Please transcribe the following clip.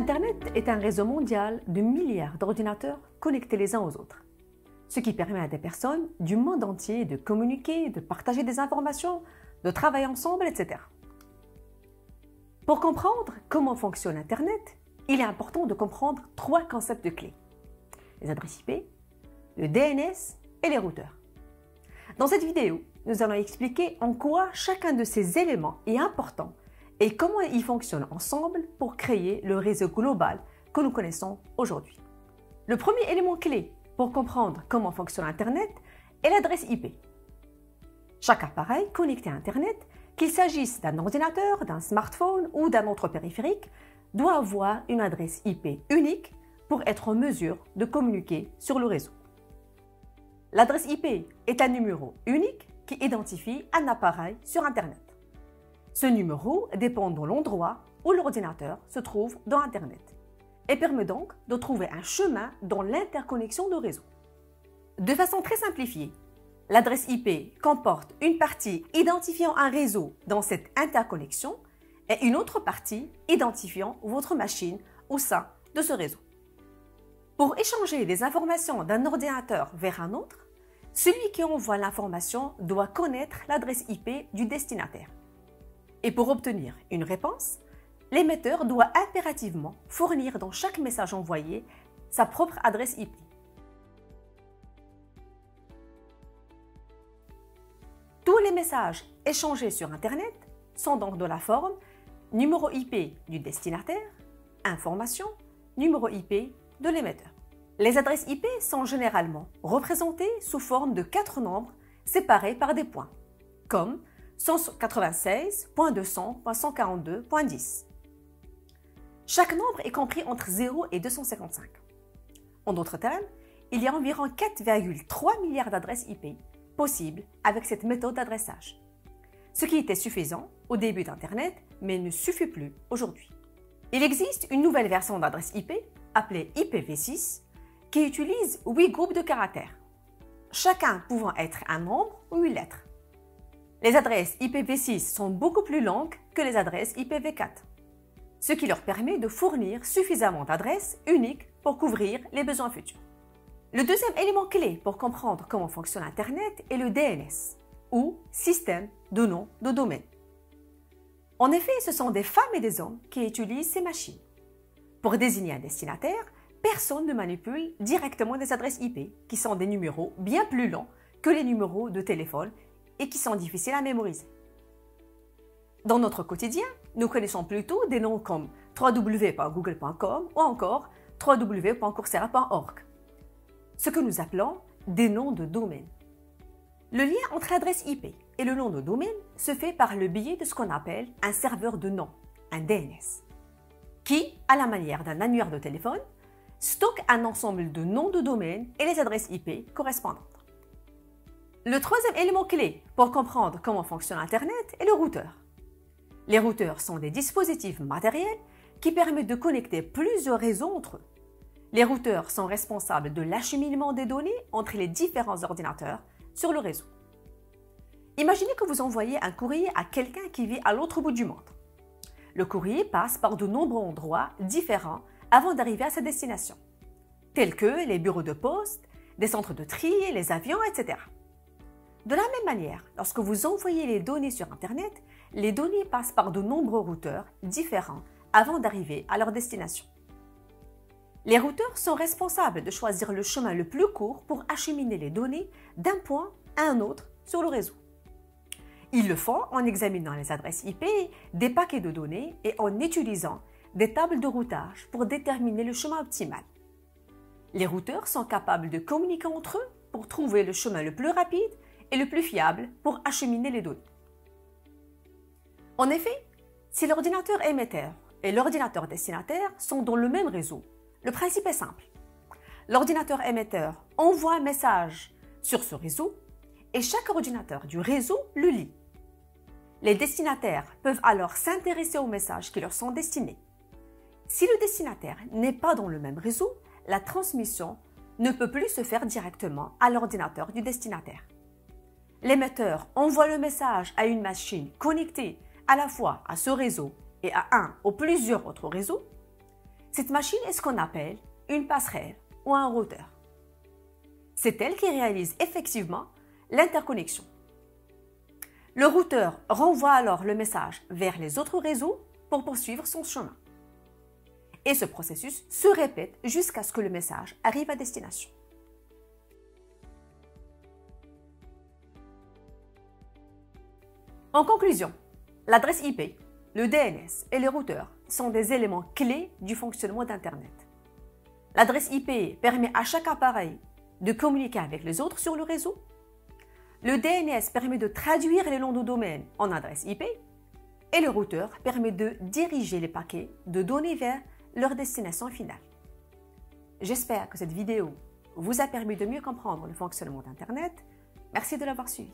Internet est un réseau mondial de milliards d'ordinateurs connectés les uns aux autres, ce qui permet à des personnes du monde entier de communiquer, de partager des informations, de travailler ensemble, etc. Pour comprendre comment fonctionne Internet, il est important de comprendre trois concepts clés: les adresses IP, le DNS et les routeurs. Dans cette vidéo, nous allons expliquer en quoi chacun de ces éléments est important et comment ils fonctionnent ensemble pour créer le réseau global que nous connaissons aujourd'hui. Le premier élément clé pour comprendre comment fonctionne Internet est l'adresse IP. Chaque appareil connecté à Internet, qu'il s'agisse d'un ordinateur, d'un smartphone ou d'un autre périphérique, doit avoir une adresse IP unique pour être en mesure de communiquer sur le réseau. L'adresse IP est un numéro unique qui identifie un appareil sur Internet. Ce numéro dépend de l'endroit où l'ordinateur se trouve dans Internet et permet donc de trouver un chemin dans l'interconnexion de réseau. De façon très simplifiée, l'adresse IP comporte une partie identifiant un réseau dans cette interconnexion et une autre partie identifiant votre machine au sein de ce réseau. Pour échanger des informations d'un ordinateur vers un autre, celui qui envoie l'information doit connaître l'adresse IP du destinataire. Et pour obtenir une réponse, l'émetteur doit impérativement fournir dans chaque message envoyé sa propre adresse IP. Tous les messages échangés sur Internet sont donc de la forme numéro IP du destinataire, information, numéro IP de l'émetteur. Les adresses IP sont généralement représentées sous forme de 4 nombres séparés par des points, comme 196.200.142.10. Chaque nombre est compris entre 0 et 255. En d'autres termes, il y a environ 4,3 milliards d'adresses IP possibles avec cette méthode d'adressage, ce qui était suffisant au début d'Internet, mais ne suffit plus aujourd'hui. Il existe une nouvelle version d'adresse IP, appelée IPv6, qui utilise 8 groupes de caractères, chacun pouvant être un nombre ou une lettre. Les adresses IPv6 sont beaucoup plus longues que les adresses IPv4, ce qui leur permet de fournir suffisamment d'adresses uniques pour couvrir les besoins futurs. Le deuxième élément clé pour comprendre comment fonctionne Internet est le DNS, ou système de nom de domaine. En effet, ce sont des femmes et des hommes qui utilisent ces machines. Pour désigner un destinataire, personne ne manipule directement des adresses IP, qui sont des numéros bien plus longs que les numéros de téléphone et qui sont difficiles à mémoriser. Dans notre quotidien, nous connaissons plutôt des noms comme www.google.com ou encore www.coursera.org, ce que nous appelons des noms de domaine. Le lien entre l'adresse IP et le nom de domaine se fait par le biais de ce qu'on appelle un serveur de nom, un DNS, qui, à la manière d'un annuaire de téléphone, stocke un ensemble de noms de domaine et les adresses IP correspondantes. Le troisième élément clé pour comprendre comment fonctionne Internet est le routeur. Les routeurs sont des dispositifs matériels qui permettent de connecter plusieurs réseaux entre eux. Les routeurs sont responsables de l'acheminement des données entre les différents ordinateurs sur le réseau. Imaginez que vous envoyez un courrier à quelqu'un qui vit à l'autre bout du monde. Le courrier passe par de nombreux endroits différents avant d'arriver à sa destination, tels que les bureaux de poste, des centres de tri, les avions, etc. De la même manière, lorsque vous envoyez les données sur Internet, les données passent par de nombreux routeurs différents avant d'arriver à leur destination. Les routeurs sont responsables de choisir le chemin le plus court pour acheminer les données d'un point à un autre sur le réseau. Ils le font en examinant les adresses IP des paquets de données et en utilisant des tables de routage pour déterminer le chemin optimal. Les routeurs sont capables de communiquer entre eux pour trouver le chemin le plus rapide et le plus fiable pour acheminer les données. En effet, si l'ordinateur émetteur et l'ordinateur destinataire sont dans le même réseau, le principe est simple. L'ordinateur émetteur envoie un message sur ce réseau et chaque ordinateur du réseau le lit. Les destinataires peuvent alors s'intéresser aux messages qui leur sont destinés. Si le destinataire n'est pas dans le même réseau, la transmission ne peut plus se faire directement à l'ordinateur du destinataire. L'émetteur envoie le message à une machine connectée à la fois à ce réseau et à un ou plusieurs autres réseaux, Cette machine est ce qu'on appelle une passerelle ou un routeur. C'est elle qui réalise effectivement l'interconnexion. Le routeur renvoie alors le message vers les autres réseaux pour poursuivre son chemin. Et ce processus se répète jusqu'à ce que le message arrive à destination. En conclusion, l'adresse IP, le DNS et les routeurs sont des éléments clés du fonctionnement d'Internet. L'adresse IP permet à chaque appareil de communiquer avec les autres sur le réseau. Le DNS permet de traduire les noms de domaine en adresse IP et le routeur permet de diriger les paquets de données vers leur destination finale. J'espère que cette vidéo vous a permis de mieux comprendre le fonctionnement d'Internet. Merci de l'avoir suivi.